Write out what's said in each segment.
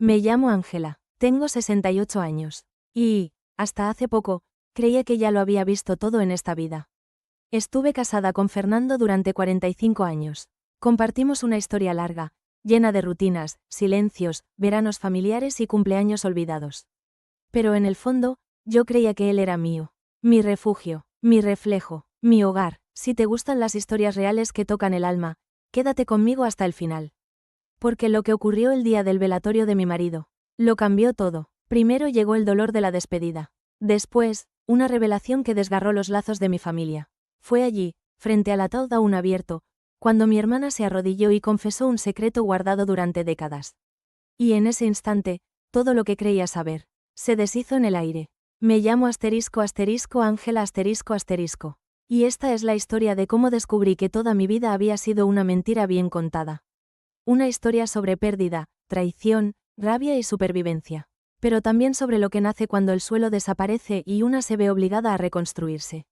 Me llamo Ángela, tengo 68 años. Y, hasta hace poco, creía que ya lo había visto todo en esta vida. Estuve casada con Fernando durante 45 años. Compartimos una historia larga, llena de rutinas, silencios, veranos familiares y cumpleaños olvidados. Pero en el fondo, yo creía que él era mío. Mi refugio, mi reflejo, mi hogar. Si te gustan las historias reales que tocan el alma, quédate conmigo hasta el final. Porque lo que ocurrió el día del velatorio de mi marido, lo cambió todo. Primero llegó el dolor de la despedida. Después, una revelación que desgarró los lazos de mi familia. Fue allí, frente al ataúd aún abierto, cuando mi hermana se arrodilló y confesó un secreto guardado durante décadas. Y en ese instante, todo lo que creía saber, se deshizo en el aire. Me llamo Ángela ***. Y esta es la historia de cómo descubrí que toda mi vida había sido una mentira bien contada. Una historia sobre pérdida, traición, rabia y supervivencia. Pero también sobre lo que nace cuando el suelo desaparece y una se ve obligada a reconstruirse.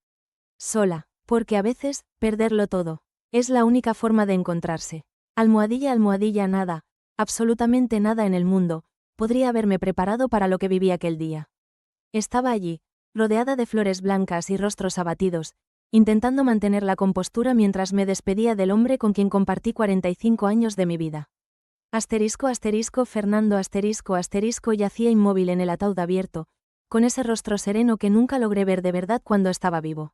Sola, porque a veces, perderlo todo, es la única forma de encontrarse. Almohadilla, nada, absolutamente nada en el mundo, podría haberme preparado para lo que viví aquel día. Estaba allí, rodeada de flores blancas y rostros abatidos, intentando mantener la compostura mientras me despedía del hombre con quien compartí 45 años de mi vida. Fernando yacía inmóvil en el ataúd abierto, con ese rostro sereno que nunca logré ver de verdad cuando estaba vivo.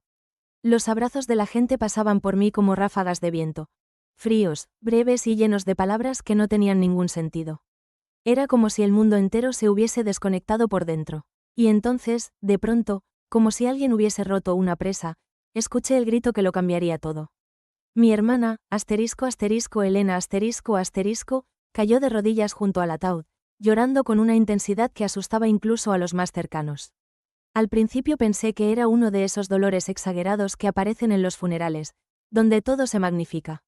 Los abrazos de la gente pasaban por mí como ráfagas de viento, fríos, breves y llenos de palabras que no tenían ningún sentido. Era como si el mundo entero se hubiese desconectado por dentro. Y entonces, de pronto, como si alguien hubiese roto una presa, escuché el grito que lo cambiaría todo. Mi hermana, Elena, cayó de rodillas junto al ataúd, llorando con una intensidad que asustaba incluso a los más cercanos. Al principio pensé que era uno de esos dolores exagerados que aparecen en los funerales, donde todo se magnifica.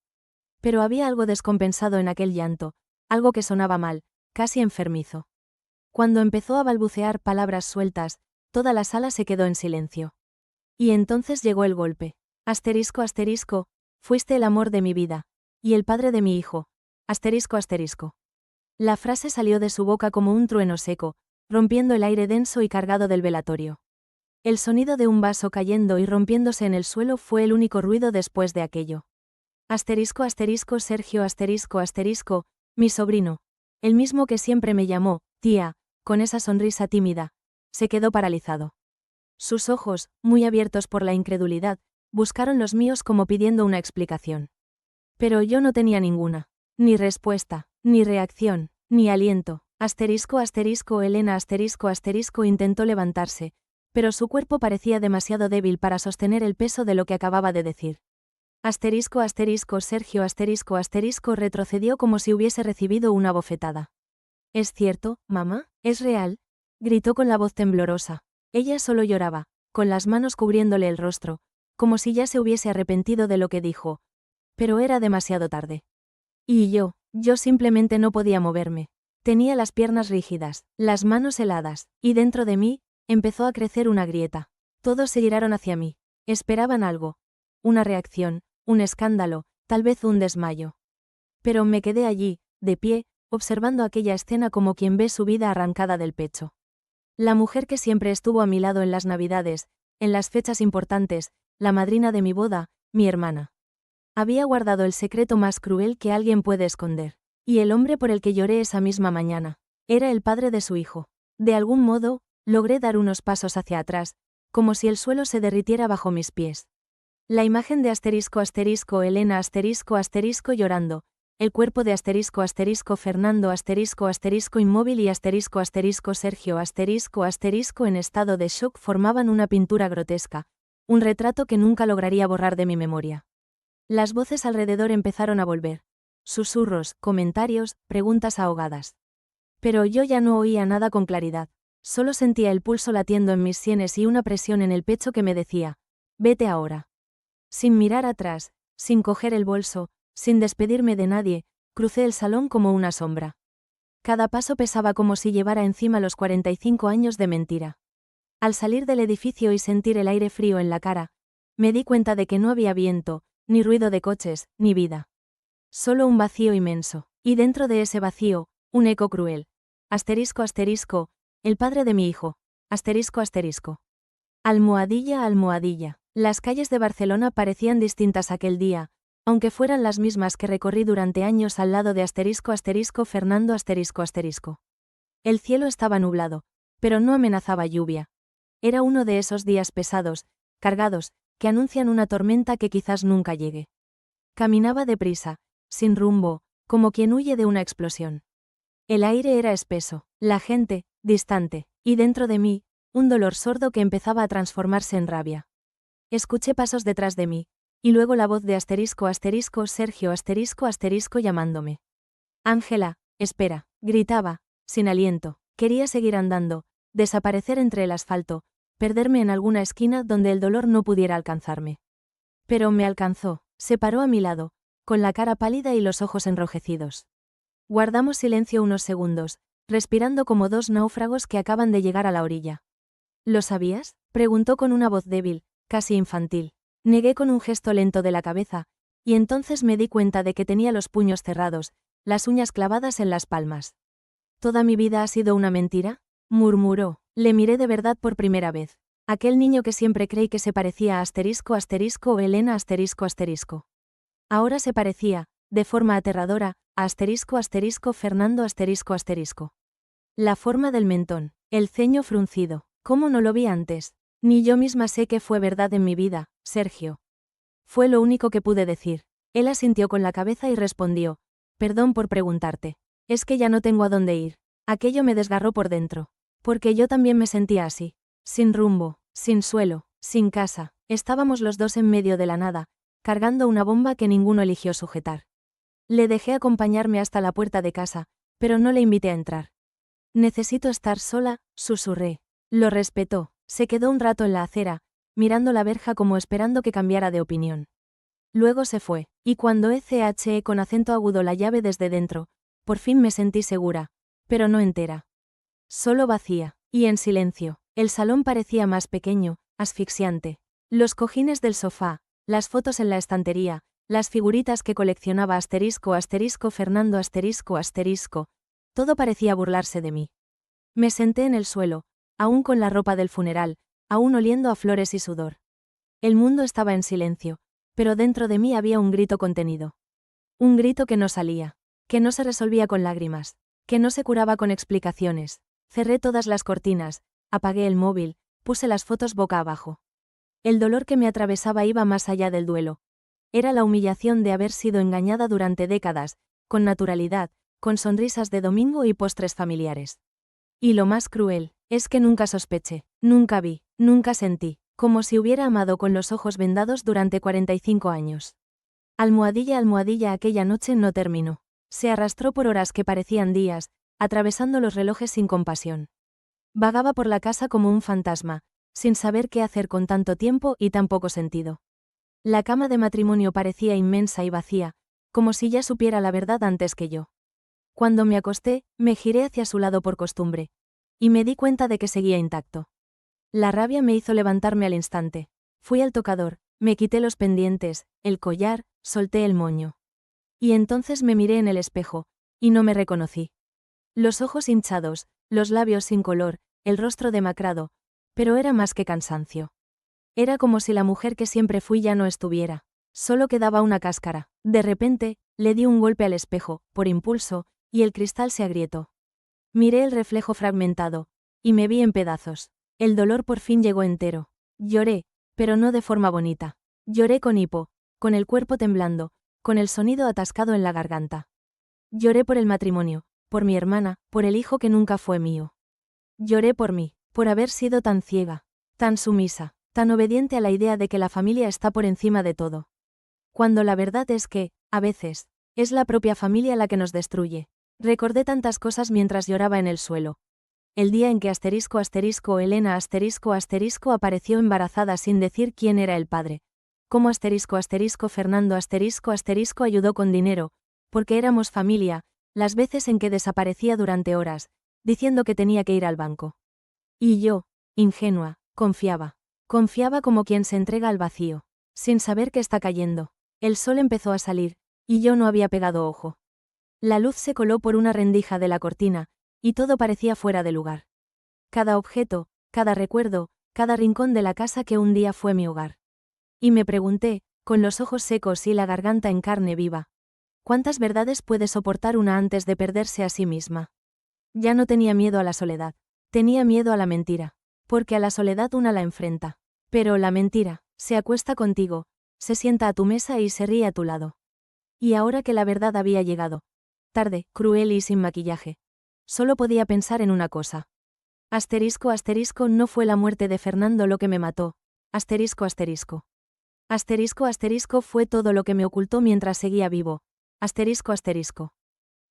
Pero había algo descompensado en aquel llanto, algo que sonaba mal, casi enfermizo. Cuando empezó a balbucear palabras sueltas, toda la sala se quedó en silencio. Y entonces llegó el golpe. Fuiste el amor de mi vida, y el padre de mi hijo. La frase salió de su boca como un trueno seco, rompiendo el aire denso y cargado del velatorio. El sonido de un vaso cayendo y rompiéndose en el suelo fue el único ruido después de aquello. Sergio mi sobrino, el mismo que siempre me llamó, tía, con esa sonrisa tímida, se quedó paralizado. Sus ojos, muy abiertos por la incredulidad, buscaron los míos como pidiendo una explicación. Pero yo no tenía ninguna. Ni respuesta, ni reacción, ni aliento. Elena intentó levantarse, pero su cuerpo parecía demasiado débil para sostener el peso de lo que acababa de decir. Sergio retrocedió como si hubiese recibido una bofetada. ¿Es cierto, mamá? ¿Es real? Gritó con la voz temblorosa. Ella solo lloraba, con las manos cubriéndole el rostro, como si ya se hubiese arrepentido de lo que dijo. Pero era demasiado tarde. Y yo simplemente no podía moverme. Tenía las piernas rígidas, las manos heladas, y dentro de mí, empezó a crecer una grieta. Todos se giraron hacia mí. Esperaban algo. Una reacción, un escándalo, tal vez un desmayo. Pero me quedé allí, de pie, observando aquella escena como quien ve su vida arrancada del pecho. La mujer que siempre estuvo a mi lado en las Navidades, en las fechas importantes, la madrina de mi boda, mi hermana. Había guardado el secreto más cruel que alguien puede esconder. Y el hombre por el que lloré esa misma mañana, era el padre de su hijo. De algún modo, logré dar unos pasos hacia atrás, como si el suelo se derritiera bajo mis pies. La imagen de Elena llorando, el cuerpo de Fernando inmóvil y Sergio en estado de shock formaban una pintura grotesca, un retrato que nunca lograría borrar de mi memoria. Las voces alrededor empezaron a volver. Susurros, comentarios, preguntas ahogadas. Pero yo ya no oía nada con claridad, solo sentía el pulso latiendo en mis sienes y una presión en el pecho que me decía, vete ahora. Sin mirar atrás, sin coger el bolso, sin despedirme de nadie, crucé el salón como una sombra. Cada paso pesaba como si llevara encima los 45 años de mentira. Al salir del edificio y sentir el aire frío en la cara, me di cuenta de que no había viento, ni ruido de coches, ni vida. Solo un vacío inmenso, y dentro de ese vacío, un eco cruel. asterisco asterisco, el padre de mi hijo, asterisco asterisco. Almohadilla almohadilla. Las calles de Barcelona parecían distintas aquel día, aunque fueran las mismas que recorrí durante años al lado de asterisco asterisco Fernando asterisco asterisco. El cielo estaba nublado, pero no amenazaba lluvia. Era uno de esos días pesados, cargados, que anuncian una tormenta que quizás nunca llegue. Caminaba deprisa, sin rumbo, como quien huye de una explosión. El aire era espeso, la gente, distante, y dentro de mí, un dolor sordo que empezaba a transformarse en rabia. Escuché pasos detrás de mí, y luego la voz de asterisco asterisco Sergio asterisco asterisco llamándome. Ángela, espera, gritaba, sin aliento, quería seguir andando, desaparecer entre el asfalto, perderme en alguna esquina donde el dolor no pudiera alcanzarme. Pero me alcanzó, se paró a mi lado, con la cara pálida y los ojos enrojecidos. Guardamos silencio unos segundos, respirando como dos náufragos que acaban de llegar a la orilla. ¿Lo sabías?, preguntó con una voz débil, casi infantil. Negué con un gesto lento de la cabeza, y entonces me di cuenta de que tenía los puños cerrados, las uñas clavadas en las palmas. ¿Toda mi vida ha sido una mentira?, murmuró. Le miré de verdad por primera vez. Aquel niño que siempre creí que se parecía a asterisco asterisco o Elena asterisco asterisco. Ahora se parecía, de forma aterradora, a asterisco asterisco Fernando asterisco asterisco. La forma del mentón, el ceño fruncido, ¿cómo no lo vi antes? Ni yo misma sé que fue verdad en mi vida, Sergio. Fue lo único que pude decir. Él asintió con la cabeza y respondió, perdón por preguntarte. Es que ya no tengo a dónde ir. Aquello me desgarró por dentro. Porque yo también me sentía así. Sin rumbo, sin suelo, sin casa. Estábamos los dos en medio de la nada, cargando una bomba que ninguno eligió sujetar. Le dejé acompañarme hasta la puerta de casa, pero no le invité a entrar. Necesito estar sola, susurré. Lo respetó. Se quedó un rato en la acera, mirando la verja como esperando que cambiara de opinión. Luego se fue, y cuando eché con acento agudo la llave desde dentro, por fin me sentí segura, pero no entera. Solo vacía, y en silencio. El salón parecía más pequeño, asfixiante. Los cojines del sofá, las fotos en la estantería, las figuritas que coleccionaba asterisco asterisco Fernando asterisco asterisco, todo parecía burlarse de mí. Me senté en el suelo, aún con la ropa del funeral, aún oliendo a flores y sudor. El mundo estaba en silencio, pero dentro de mí había un grito contenido. Un grito que no salía, que no se resolvía con lágrimas, que no se curaba con explicaciones. Cerré todas las cortinas, apagué el móvil, puse las fotos boca abajo. El dolor que me atravesaba iba más allá del duelo. Era la humillación de haber sido engañada durante décadas, con naturalidad, con sonrisas de domingo y postres familiares. Y lo más cruel, es que nunca sospeché, nunca vi, nunca sentí, como si hubiera amado con los ojos vendados durante 45 años. Almohadilla almohadilla aquella noche no terminó. Se arrastró por horas que parecían días, atravesando los relojes sin compasión. Vagaba por la casa como un fantasma, sin saber qué hacer con tanto tiempo y tan poco sentido. La cama de matrimonio parecía inmensa y vacía, como si ya supiera la verdad antes que yo. Cuando me acosté, me giré hacia su lado por costumbre, y me di cuenta de que seguía intacto. La rabia me hizo levantarme al instante. Fui al tocador, me quité los pendientes, el collar, solté el moño. Y entonces me miré en el espejo, y no me reconocí. Los ojos hinchados, los labios sin color, el rostro demacrado, pero era más que cansancio. Era como si la mujer que siempre fui ya no estuviera. Solo quedaba una cáscara. De repente, le di un golpe al espejo, por impulso, y el cristal se agrietó. Miré el reflejo fragmentado, y me vi en pedazos. El dolor por fin llegó entero. Lloré, pero no de forma bonita. Lloré con hipo, con el cuerpo temblando, con el sonido atascado en la garganta. Lloré por el matrimonio, por mi hermana, por el hijo que nunca fue mío. Lloré por mí, por haber sido tan ciega, tan sumisa, tan obediente a la idea de que la familia está por encima de todo. Cuando la verdad es que, a veces, es la propia familia la que nos destruye. Recordé tantas cosas mientras lloraba en el suelo. El día en que asterisco asterisco Elena asterisco asterisco apareció embarazada sin decir quién era el padre. Cómo asterisco asterisco Fernando asterisco asterisco ayudó con dinero, porque éramos familia, las veces en que desaparecía durante horas, diciendo que tenía que ir al banco. Y yo, ingenua, confiaba. Confiaba como quien se entrega al vacío, sin saber que está cayendo. El sol empezó a salir, y yo no había pegado ojo. La luz se coló por una rendija de la cortina, y todo parecía fuera de lugar. Cada objeto, cada recuerdo, cada rincón de la casa que un día fue mi hogar. Y me pregunté, con los ojos secos y la garganta en carne viva, ¿cuántas verdades puede soportar una antes de perderse a sí misma? Ya no tenía miedo a la soledad. Tenía miedo a la mentira. Porque a la soledad una la enfrenta. Pero la mentira, se acuesta contigo, se sienta a tu mesa y se ríe a tu lado. Y ahora que la verdad había llegado, tarde, cruel y sin maquillaje, solo podía pensar en una cosa. Asterisco asterisco, no fue la muerte de Fernando lo que me mató. Asterisco asterisco. Asterisco asterisco, fue todo lo que me ocultó mientras seguía vivo. Asterisco asterisco.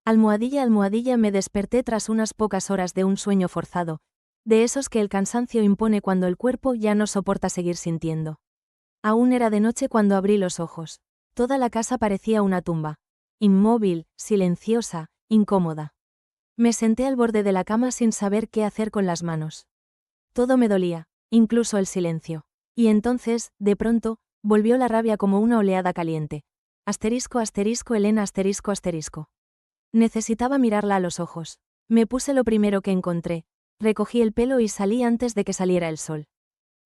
Almohadilla almohadilla, me desperté tras unas pocas horas de un sueño forzado, de esos que el cansancio impone cuando el cuerpo ya no soporta seguir sintiendo. Aún era de noche cuando abrí los ojos. Toda la casa parecía una tumba. Inmóvil, silenciosa, incómoda. Me senté al borde de la cama sin saber qué hacer con las manos. Todo me dolía, incluso el silencio. Y entonces, de pronto, volvió la rabia como una oleada caliente. Asterisco asterisco, Elena asterisco asterisco. Necesitaba mirarla a los ojos. Me puse lo primero que encontré, recogí el pelo y salí antes de que saliera el sol.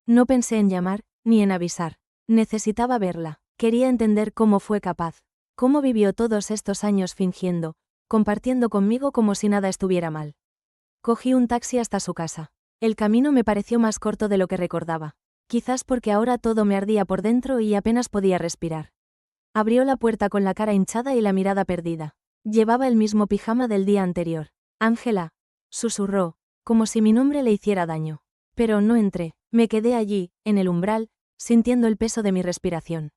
No pensé en llamar, ni en avisar. Necesitaba verla. Quería entender cómo fue capaz, cómo vivió todos estos años fingiendo, compartiendo conmigo como si nada estuviera mal. Cogí un taxi hasta su casa. El camino me pareció más corto de lo que recordaba, quizás porque ahora todo me ardía por dentro y apenas podía respirar. Abrió la puerta con la cara hinchada y la mirada perdida. Llevaba el mismo pijama del día anterior. Ángela, susurró, como si mi nombre le hiciera daño. Pero no entré, me quedé allí, en el umbral, sintiendo el peso de mi respiración.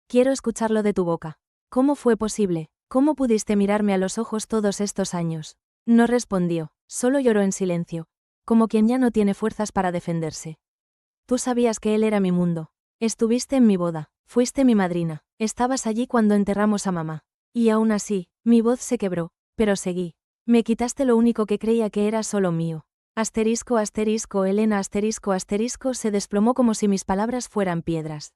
Quiero escucharlo de tu boca. ¿Cómo fue posible? ¿Cómo pudiste mirarme a los ojos todos estos años? No respondió, solo lloró en silencio, como quien ya no tiene fuerzas para defenderse. Tú sabías que él era mi mundo. Estuviste en mi boda, fuiste mi madrina, estabas allí cuando enterramos a mamá. Y aún así, mi voz se quebró, pero seguí. Me quitaste lo único que creía que era solo mío. Asterisco asterisco, Elena asterisco asterisco, se desplomó como si mis palabras fueran piedras.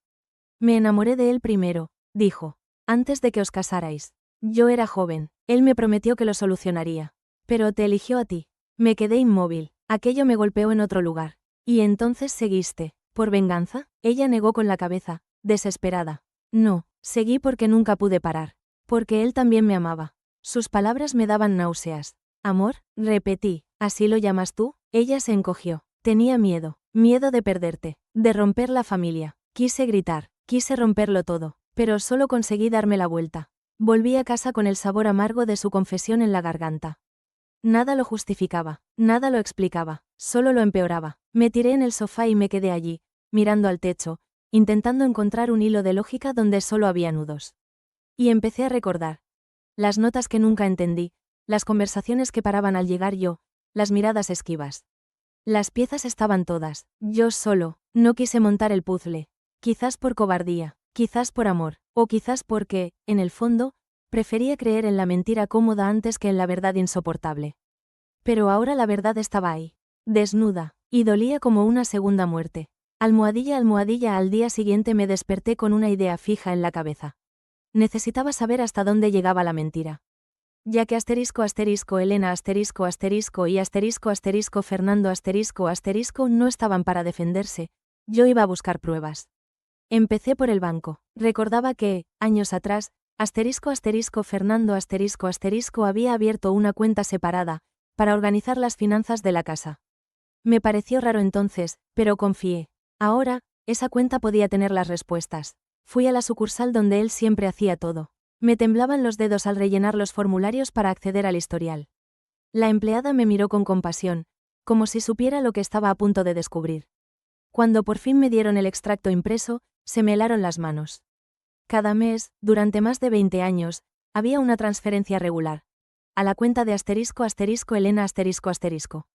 Me enamoré de él primero, dijo, antes de que os casarais. Yo era joven, él me prometió que lo solucionaría. Pero te eligió a ti. Me quedé inmóvil, aquello me golpeó en otro lugar. Y entonces seguiste, ¿por venganza? Ella negó con la cabeza, desesperada. No, seguí porque nunca pude parar. Porque él también me amaba. Sus palabras me daban náuseas. ¿Amor? Repetí. ¿Así lo llamas tú? Ella se encogió. Tenía miedo. Miedo de perderte. De romper la familia. Quise gritar. Quise romperlo todo. Pero solo conseguí darme la vuelta. Volví a casa con el sabor amargo de su confesión en la garganta. Nada lo justificaba. Nada lo explicaba. Solo lo empeoraba. Me tiré en el sofá y me quedé allí, mirando al techo, intentando encontrar un hilo de lógica donde solo había nudos. Y empecé a recordar. Las notas que nunca entendí, las conversaciones que paraban al llegar yo, las miradas esquivas. Las piezas estaban todas, yo solo, no quise montar el puzzle. Quizás por cobardía, quizás por amor, o quizás porque, en el fondo, prefería creer en la mentira cómoda antes que en la verdad insoportable. Pero ahora la verdad estaba ahí, desnuda, y dolía como una segunda muerte. Almohadilla almohadilla, al día siguiente me desperté con una idea fija en la cabeza. Necesitaba saber hasta dónde llegaba la mentira. Ya que asterisco asterisco Elena asterisco asterisco y asterisco asterisco Fernando asterisco asterisco no estaban para defenderse, yo iba a buscar pruebas. Empecé por el banco. Recordaba que, años atrás, asterisco asterisco Fernando asterisco asterisco había abierto una cuenta separada, para organizar las finanzas de la casa. Me pareció raro entonces, pero confié. Ahora, esa cuenta podía tener las respuestas. Fui a la sucursal donde él siempre hacía todo. Me temblaban los dedos al rellenar los formularios para acceder al historial. La empleada me miró con compasión, como si supiera lo que estaba a punto de descubrir. Cuando por fin me dieron el extracto impreso, se me helaron las manos. Cada mes, durante más de 20 años, había una transferencia regular. A la cuenta de asterisco asterisco Elena asterisco asterisco.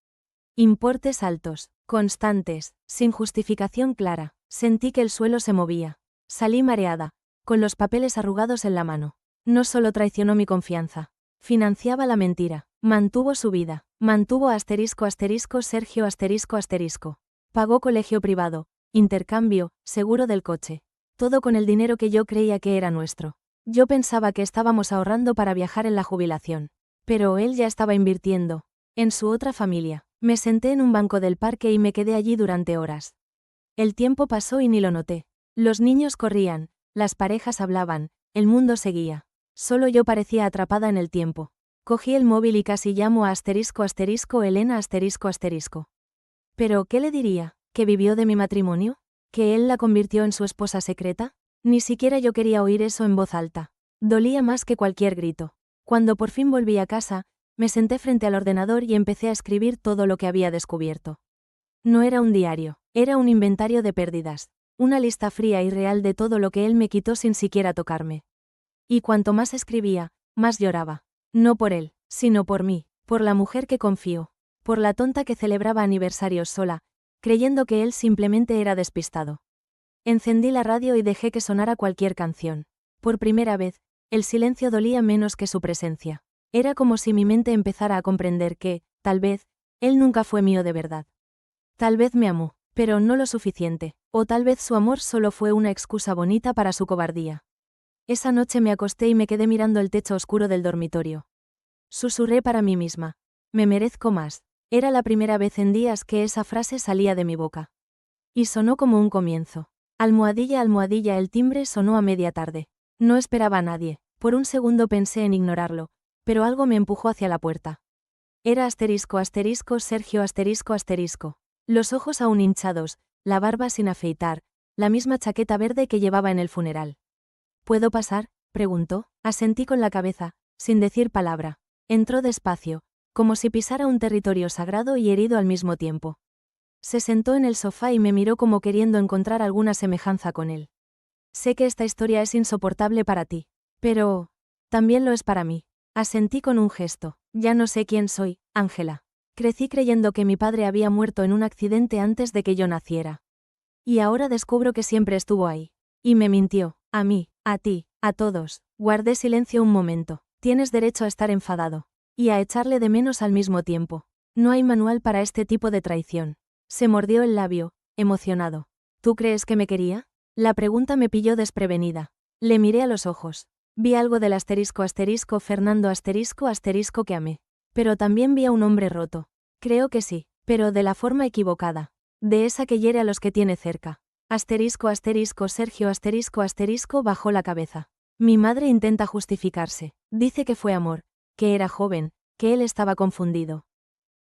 Importes altos, constantes, sin justificación clara. Sentí que el suelo se movía. Salí mareada, con los papeles arrugados en la mano. No solo traicionó mi confianza. Financiaba la mentira. Mantuvo su vida. Mantuvo asterisco asterisco Sergio asterisco asterisco. Pagó colegio privado, intercambio, seguro del coche. Todo con el dinero que yo creía que era nuestro. Yo pensaba que estábamos ahorrando para viajar en la jubilación. Pero él ya estaba invirtiendo. En su otra familia. Me senté en un banco del parque y me quedé allí durante horas. El tiempo pasó y ni lo noté. Los niños corrían, las parejas hablaban, el mundo seguía. Solo yo parecía atrapada en el tiempo. Cogí el móvil y casi llamo a Elena ***. Pero, ¿qué le diría? ¿Que vivió de mi matrimonio? ¿Que él la convirtió en su esposa secreta? Ni siquiera yo quería oír eso en voz alta. Dolía más que cualquier grito. Cuando por fin volví a casa, me senté frente al ordenador y empecé a escribir todo lo que había descubierto. No era un diario, era un inventario de pérdidas. Una lista fría y real de todo lo que él me quitó sin siquiera tocarme. Y cuanto más escribía, más lloraba. No por él, sino por mí, por la mujer que confío, por la tonta que celebraba aniversarios sola, creyendo que él simplemente era despistado. Encendí la radio y dejé que sonara cualquier canción. Por primera vez, el silencio dolía menos que su presencia. Era como si mi mente empezara a comprender que, tal vez, él nunca fue mío de verdad. Tal vez me amó, pero no lo suficiente, o tal vez su amor solo fue una excusa bonita para su cobardía. Esa noche me acosté y me quedé mirando el techo oscuro del dormitorio. Susurré para mí misma. Me merezco más. Era la primera vez en días que esa frase salía de mi boca. Y sonó como un comienzo. Almohadilla, almohadilla, el timbre sonó a media tarde. No esperaba a nadie. Por un segundo pensé en ignorarlo, pero algo me empujó hacia la puerta. Era Sergio Los ojos aún hinchados, la barba sin afeitar, la misma chaqueta verde que llevaba en el funeral. ¿Puedo pasar?, preguntó. Asentí con la cabeza, sin decir palabra. Entró despacio, como si pisara un territorio sagrado y herido al mismo tiempo. Se sentó en el sofá y me miró como queriendo encontrar alguna semejanza con él. Sé que esta historia es insoportable para ti, pero también lo es para mí. Asentí con un gesto. Ya no sé quién soy, Ángela. Crecí creyendo que mi padre había muerto en un accidente antes de que yo naciera. Y ahora descubro que siempre estuvo ahí. Y me mintió, a mí, a ti, a todos. Guardé silencio un momento. Tienes derecho a estar enfadado. Y a echarle de menos al mismo tiempo. No hay manual para este tipo de traición. Se mordió el labio, emocionado. ¿Tú crees que me quería? La pregunta me pilló desprevenida. Le miré a los ojos. Vi algo del Fernando que amé. Pero también vi a un hombre roto. Creo que sí, pero de la forma equivocada. De esa que hiere a los que tiene cerca. Sergio bajó la cabeza. Mi madre intenta justificarse. Dice que fue amor, que era joven, que él estaba confundido.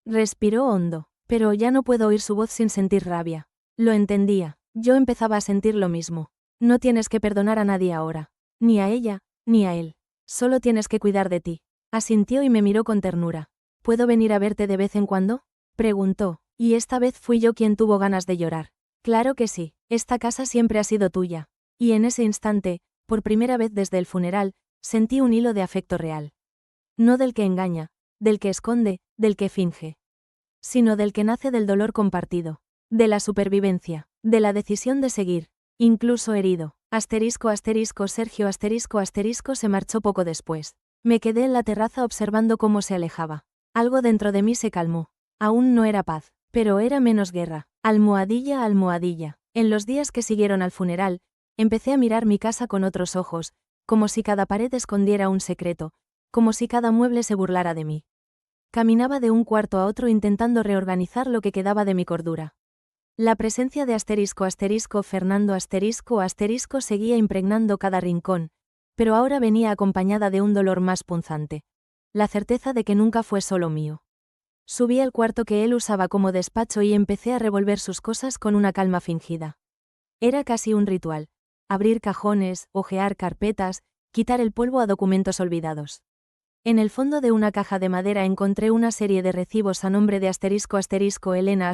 Respiró hondo, pero ya no puedo oír su voz sin sentir rabia. Lo entendía, yo empezaba a sentir lo mismo. No tienes que perdonar a nadie ahora. Ni a ella, ni a él. Solo tienes que cuidar de ti. Asintió y me miró con ternura. ¿Puedo venir a verte de vez en cuando?, preguntó, y esta vez fui yo quien tuvo ganas de llorar. Claro que sí, esta casa siempre ha sido tuya. Y en ese instante, por primera vez desde el funeral, sentí un hilo de afecto real. No del que engaña, del que esconde, del que finge. Sino del que nace del dolor compartido. De la supervivencia, de la decisión de seguir, incluso herido. Sergio se marchó poco después. Me quedé en la terraza observando cómo se alejaba. Algo dentro de mí se calmó. Aún no era paz, pero era menos guerra. Almohadilla, almohadilla. En los días que siguieron al funeral, empecé a mirar mi casa con otros ojos, como si cada pared escondiera un secreto, como si cada mueble se burlara de mí. Caminaba de un cuarto a otro intentando reorganizar lo que quedaba de mi cordura. La presencia de Fernando seguía impregnando cada rincón, pero ahora venía acompañada de un dolor más punzante. La certeza de que nunca fue solo mío. Subí al cuarto que él usaba como despacho y empecé a revolver sus cosas con una calma fingida. Era casi un ritual. Abrir cajones, hojear carpetas, quitar el polvo a documentos olvidados. En el fondo de una caja de madera encontré una serie de recibos a nombre de Elena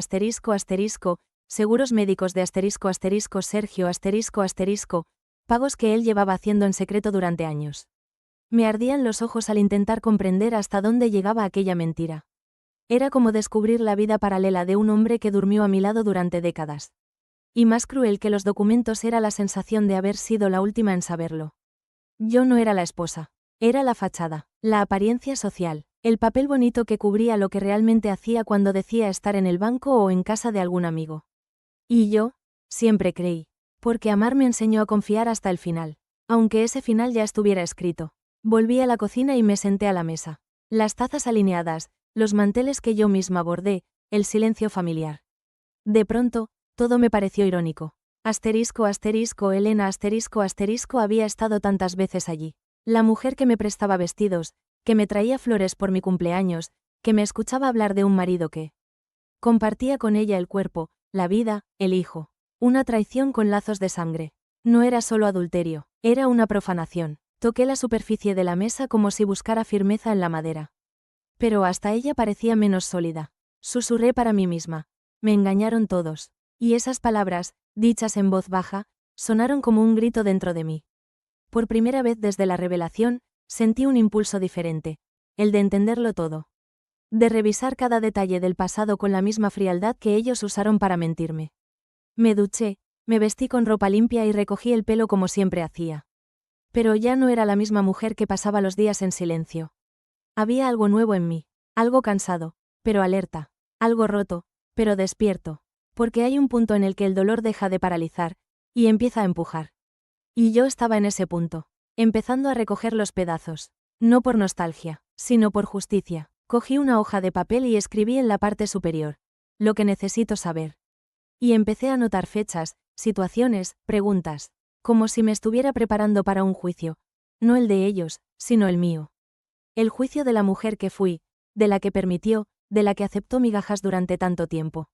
seguros médicos de Sergio pagos que él llevaba haciendo en secreto durante años. Me ardían los ojos al intentar comprender hasta dónde llegaba aquella mentira. Era como descubrir la vida paralela de un hombre que durmió a mi lado durante décadas. Y más cruel que los documentos era la sensación de haber sido la última en saberlo. Yo no era la esposa. Era la fachada, la apariencia social, el papel bonito que cubría lo que realmente hacía cuando decía estar en el banco o en casa de algún amigo. Y yo, siempre creí, porque amar me enseñó a confiar hasta el final, aunque ese final ya estuviera escrito. Volví a la cocina y me senté a la mesa. Las tazas alineadas, los manteles que yo misma bordé, el silencio familiar. De pronto, todo me pareció irónico. Elena había estado tantas veces allí. La mujer que me prestaba vestidos, que me traía flores por mi cumpleaños, que me escuchaba hablar de un marido que compartía con ella el cuerpo, la vida, el hijo. Una traición con lazos de sangre. No era solo adulterio, era una profanación. Toqué la superficie de la mesa como si buscara firmeza en la madera. Pero hasta ella parecía menos sólida. Susurré para mí misma. Me engañaron todos. Y esas palabras, dichas en voz baja, sonaron como un grito dentro de mí. Por primera vez desde la revelación, sentí un impulso diferente, el de entenderlo todo. De revisar cada detalle del pasado con la misma frialdad que ellos usaron para mentirme. Me duché, me vestí con ropa limpia y recogí el pelo como siempre hacía. Pero ya no era la misma mujer que pasaba los días en silencio. Había algo nuevo en mí, algo cansado, pero alerta, algo roto, pero despierto, porque hay un punto en el que el dolor deja de paralizar, y empieza a empujar. Y yo estaba en ese punto, empezando a recoger los pedazos, no por nostalgia, sino por justicia. Cogí una hoja de papel y escribí en la parte superior, lo que necesito saber. Y empecé a anotar fechas, situaciones, preguntas, como si me estuviera preparando para un juicio, no el de ellos, sino el mío. El juicio de la mujer que fui, de la que permitió, de la que aceptó migajas durante tanto tiempo.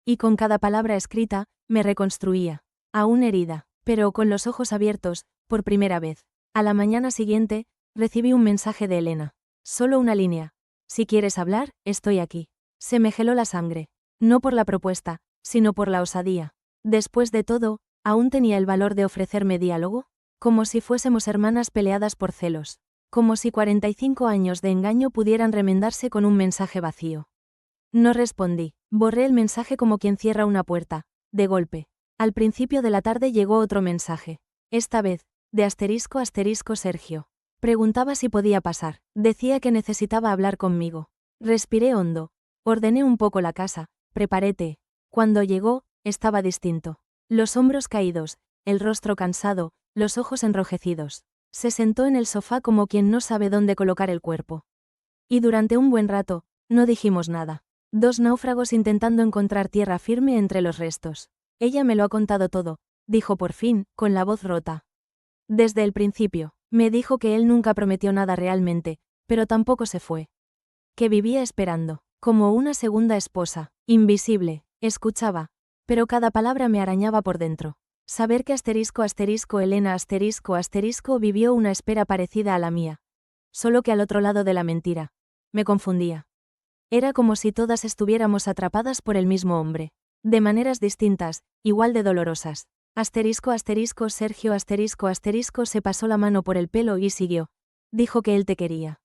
Y con cada palabra escrita, me reconstruía, aún herida, pero con los ojos abiertos, por primera vez. A la mañana siguiente, recibí un mensaje de Elena. Solo una línea. Si quieres hablar, estoy aquí. Se me geló la sangre. No por la propuesta, sino por la osadía. Después de todo, ¿aún tenía el valor de ofrecerme diálogo? Como si fuésemos hermanas peleadas por celos. Como si 45 años de engaño pudieran remendarse con un mensaje vacío. No respondí. Borré el mensaje como quien cierra una puerta, de golpe. Al principio de la tarde llegó otro mensaje. Esta vez, de Sergio. Preguntaba si podía pasar. Decía que necesitaba hablar conmigo. Respiré hondo. Ordené un poco la casa. Preparé té. Cuando llegó, estaba distinto. Los hombros caídos, el rostro cansado, los ojos enrojecidos. Se sentó en el sofá como quien no sabe dónde colocar el cuerpo. Y durante un buen rato, no dijimos nada. Dos náufragos intentando encontrar tierra firme entre los restos. Ella me lo ha contado todo, dijo por fin, con la voz rota. Desde el principio, me dijo que él nunca prometió nada realmente, pero tampoco se fue. Que vivía esperando, como una segunda esposa, invisible, escuchaba, pero cada palabra me arañaba por dentro. Saber que Elena vivió una espera parecida a la mía. Solo que al otro lado de la mentira. Me confundía. Era como si todas estuviéramos atrapadas por el mismo hombre. De maneras distintas, igual de dolorosas. Sergio se pasó la mano por el pelo y siguió. Dijo que él te quería.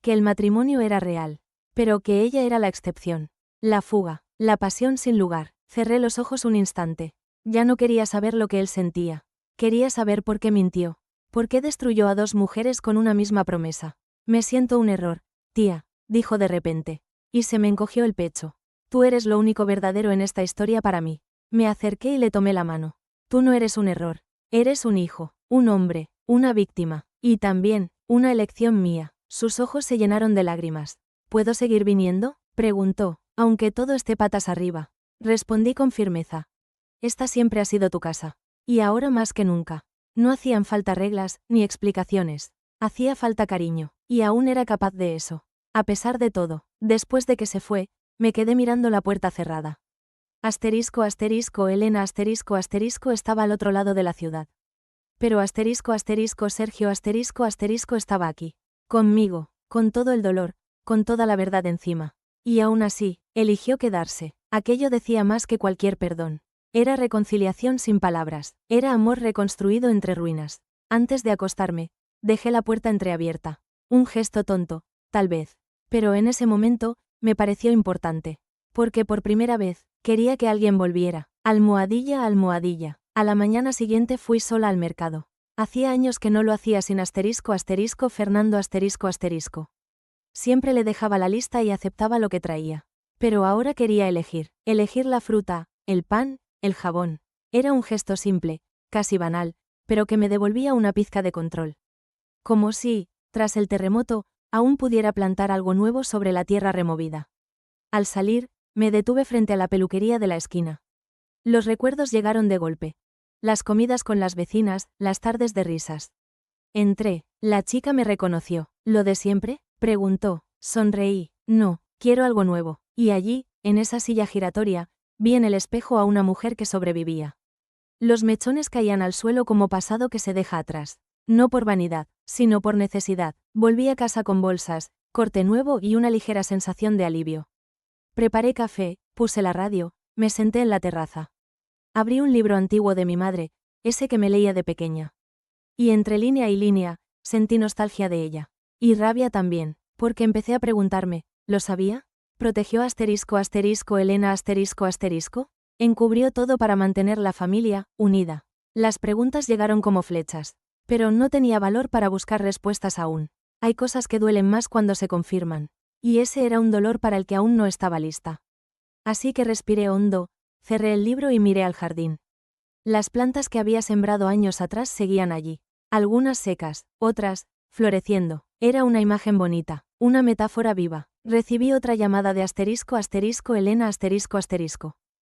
Que el matrimonio era real. Pero que ella era la excepción. La fuga, la pasión sin lugar. Cerré los ojos un instante. Ya no quería saber lo que él sentía. Quería saber por qué mintió. ¿Por qué destruyó a dos mujeres con una misma promesa? Me siento un error, tía, dijo de repente. Y se me encogió el pecho. Tú eres lo único verdadero en esta historia para mí. Me acerqué y le tomé la mano. Tú no eres un error. Eres un hijo, un hombre, una víctima. Y también, una elección mía. Sus ojos se llenaron de lágrimas. ¿Puedo seguir viniendo?, preguntó, aunque todo esté patas arriba. Respondí con firmeza. Esta siempre ha sido tu casa. Y ahora más que nunca. No hacían falta reglas, ni explicaciones. Hacía falta cariño, y aún era capaz de eso. A pesar de todo, después de que se fue, me quedé mirando la puerta cerrada. Elena estaba al otro lado de la ciudad. Pero Sergio estaba aquí. Conmigo, con todo el dolor, con toda la verdad encima. Y aún así, eligió quedarse. Aquello decía más que cualquier perdón. Era reconciliación sin palabras. Era amor reconstruido entre ruinas. Antes de acostarme, dejé la puerta entreabierta. Un gesto tonto, tal vez. Pero en ese momento, me pareció importante. Porque por primera vez, quería que alguien volviera. Almohadilla a almohadilla. A la mañana siguiente fui sola al mercado. Hacía años que no lo hacía sin Fernando. Siempre le dejaba la lista y aceptaba lo que traía. Pero ahora quería elegir la fruta, el pan, el jabón. Era un gesto simple, casi banal, pero que me devolvía una pizca de control. Como si, tras el terremoto, aún pudiera plantar algo nuevo sobre la tierra removida. Al salir, me detuve frente a la peluquería de la esquina. Los recuerdos llegaron de golpe. Las comidas con las vecinas, las tardes de risas. Entré, la chica me reconoció. ¿Lo de siempre?, preguntó. Sonreí. No, quiero algo nuevo. Y allí, en esa silla giratoria, vi en el espejo a una mujer que sobrevivía. Los mechones caían al suelo como pasado que se deja atrás. No por vanidad, sino por necesidad. Volví a casa con bolsas, corte nuevo y una ligera sensación de alivio. Preparé café, puse la radio, me senté en la terraza. Abrí un libro antiguo de mi madre, ese que me leía de pequeña. Y entre línea y línea, sentí nostalgia de ella. Y rabia también, porque empecé a preguntarme, ¿lo sabía? ¿Protegió Elena ¿Encubrió todo para mantener la familia unida? Las preguntas llegaron como flechas. Pero no tenía valor para buscar respuestas aún. Hay cosas que duelen más cuando se confirman. Y ese era un dolor para el que aún no estaba lista. Así que respiré hondo, cerré el libro y miré al jardín. Las plantas que había sembrado años atrás seguían allí. Algunas secas, otras, floreciendo. Era una imagen bonita, una metáfora viva. Recibí otra llamada de Elena .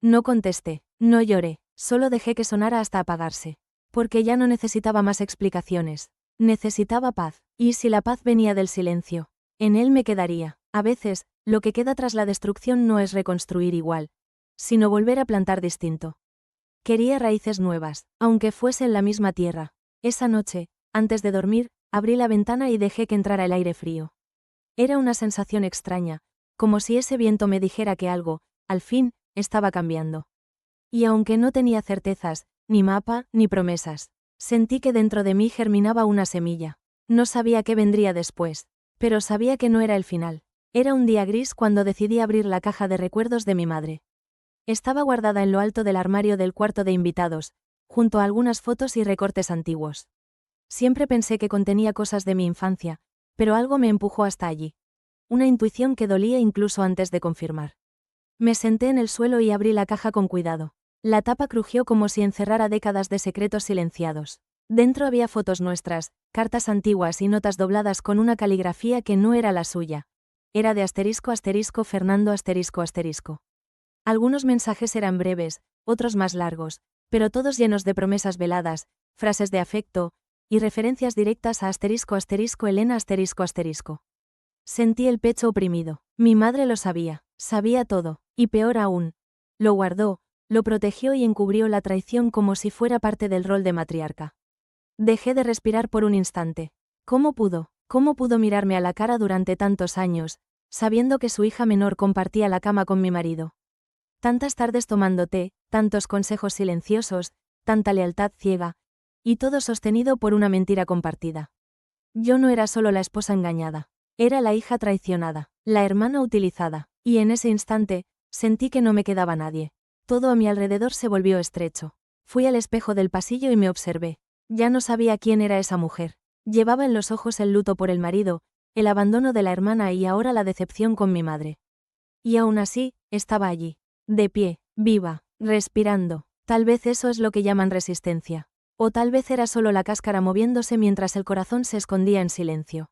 No contesté, no lloré, solo dejé que sonara hasta apagarse. Porque ya no necesitaba más explicaciones. Necesitaba paz, y si la paz venía del silencio, en él me quedaría. A veces, lo que queda tras la destrucción no es reconstruir igual, sino volver a plantar distinto. Quería raíces nuevas, aunque fuese en la misma tierra. Esa noche, antes de dormir, abrí la ventana y dejé que entrara el aire frío. Era una sensación extraña, como si ese viento me dijera que algo, al fin, estaba cambiando. Y aunque no tenía certezas, ni mapa, ni promesas, sentí que dentro de mí germinaba una semilla. No sabía qué vendría después, pero sabía que no era el final. Era un día gris cuando decidí abrir la caja de recuerdos de mi madre. Estaba guardada en lo alto del armario del cuarto de invitados, junto a algunas fotos y recortes antiguos. Siempre pensé que contenía cosas de mi infancia, pero algo me empujó hasta allí. Una intuición que dolía incluso antes de confirmar. Me senté en el suelo y abrí la caja con cuidado. La tapa crujió como si encerrara décadas de secretos silenciados. Dentro había fotos nuestras, cartas antiguas y notas dobladas con una caligrafía que no era la suya. Era de Fernando . Algunos mensajes eran breves, otros más largos, pero todos llenos de promesas veladas, frases de afecto, y referencias directas a Elena . Sentí el pecho oprimido. Mi madre lo sabía, sabía todo, y peor aún. Lo guardó, lo protegió y encubrió la traición como si fuera parte del rol de matriarca. Dejé de respirar por un instante. ¿Cómo pudo mirarme a la cara durante tantos años, sabiendo que su hija menor compartía la cama con mi marido? Tantas tardes tomando té, tantos consejos silenciosos, tanta lealtad ciega, y todo sostenido por una mentira compartida. Yo no era solo la esposa engañada, era la hija traicionada, la hermana utilizada, y en ese instante, sentí que no me quedaba nadie. Todo a mi alrededor se volvió estrecho. Fui al espejo del pasillo y me observé. Ya no sabía quién era esa mujer. Llevaba en los ojos el luto por el marido, el abandono de la hermana y ahora la decepción con mi madre. Y aún así, estaba allí. De pie, viva, respirando. Tal vez eso es lo que llaman resistencia. O tal vez era solo la cáscara moviéndose mientras el corazón se escondía en silencio.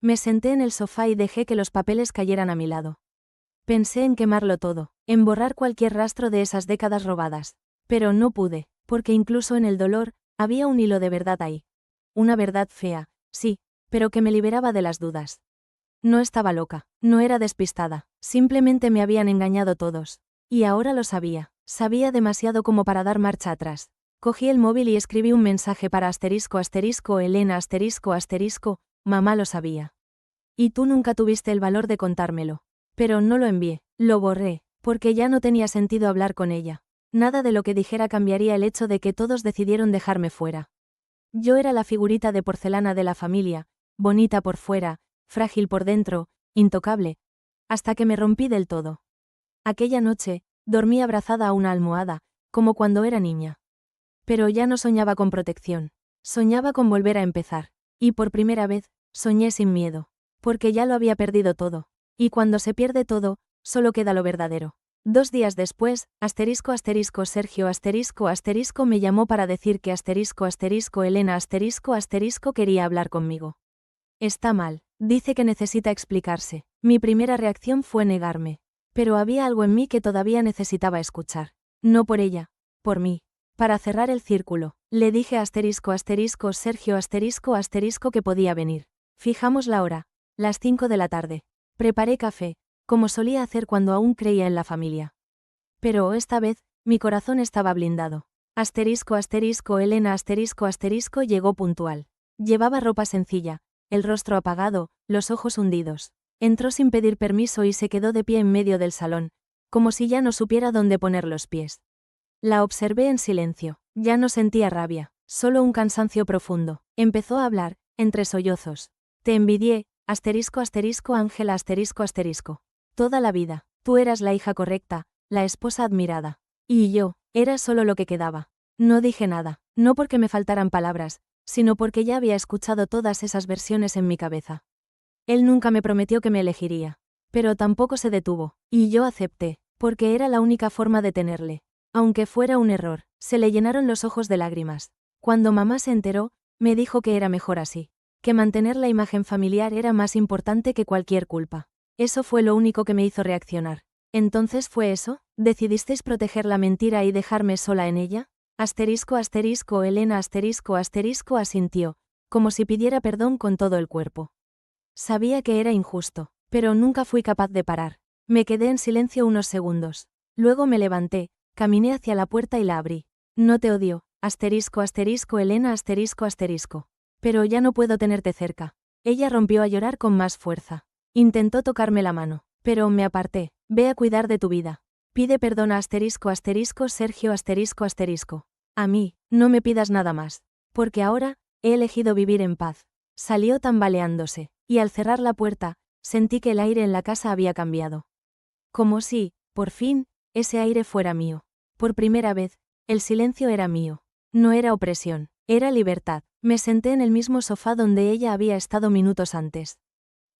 Me senté en el sofá y dejé que los papeles cayeran a mi lado. Pensé en quemarlo todo, en borrar cualquier rastro de esas décadas robadas. Pero no pude, porque incluso en el dolor, había un hilo de verdad ahí. Una verdad fea, sí, pero que me liberaba de las dudas. No estaba loca, no era despistada, simplemente me habían engañado todos. Y ahora lo sabía demasiado como para dar marcha atrás. Cogí el móvil y escribí un mensaje para Elena mamá lo sabía. Y tú nunca tuviste el valor de contármelo. Pero no lo envié, lo borré, porque ya no tenía sentido hablar con ella. Nada de lo que dijera cambiaría el hecho de que todos decidieron dejarme fuera. Yo era la figurita de porcelana de la familia, bonita por fuera, frágil por dentro, intocable, hasta que me rompí del todo. Aquella noche, dormí abrazada a una almohada, como cuando era niña. Pero ya no soñaba con protección, soñaba con volver a empezar, y por primera vez, soñé sin miedo, porque ya lo había perdido todo, y cuando se pierde todo, solo queda lo verdadero. 2 días después, Sergio me llamó para decir que Elena quería hablar conmigo. Está mal, Dice que necesita explicarse. Mi primera reacción fue negarme. Pero había algo en mí que todavía necesitaba escuchar. No por ella, por mí. Para cerrar el círculo, le dije asterisco asterisco Sergio asterisco asterisco que podía venir. Fijamos la hora, las 5 de la tarde. Preparé café, como solía hacer cuando aún creía en la familia. Pero esta vez, mi corazón estaba blindado. Asterisco asterisco Elena asterisco asterisco llegó puntual. Llevaba ropa sencilla, el rostro apagado, los ojos hundidos. Entró sin pedir permiso y se quedó de pie en medio del salón, como si ya no supiera dónde poner los pies. La observé en silencio. Ya no sentía rabia, solo un cansancio profundo. Empezó a hablar, entre sollozos. Te envidié, asterisco asterisco Ángela asterisco asterisco. Toda la vida, tú eras la hija correcta, la esposa admirada. Y yo, era solo lo que quedaba. No dije nada, no porque me faltaran palabras, sino porque ya había escuchado todas esas versiones en mi cabeza. Él nunca me prometió que me elegiría. Pero tampoco se detuvo, y yo acepté, porque era la única forma de tenerle. Aunque fuera un error, se le llenaron los ojos de lágrimas. Cuando mamá se enteró, me dijo que era mejor así, que mantener la imagen familiar era más importante que cualquier culpa. Eso fue lo único que me hizo reaccionar. ¿Entonces fue eso? ¿Decidisteis proteger la mentira y dejarme sola en ella? Asterisco asterisco Elena asterisco asterisco asintió, como si pidiera perdón con todo el cuerpo. Sabía que era injusto, pero nunca fui capaz de parar. Me quedé en silencio unos segundos. Luego me levanté, caminé hacia la puerta y la abrí. No te odio, asterisco asterisco Elena asterisco asterisco. Pero ya no puedo tenerte cerca. Ella rompió a llorar con más fuerza. Intentó tocarme la mano, pero me aparté. Ve a cuidar de tu vida. Pide perdón a asterisco asterisco Sergio asterisco asterisco. A mí, no me pidas nada más. Porque ahora, he elegido vivir en paz. Salió tambaleándose, y al cerrar la puerta, sentí que el aire en la casa había cambiado. Como si, por fin, ese aire fuera mío. Por primera vez, el silencio era mío. No era opresión, era libertad. Me senté en el mismo sofá donde ella había estado minutos antes.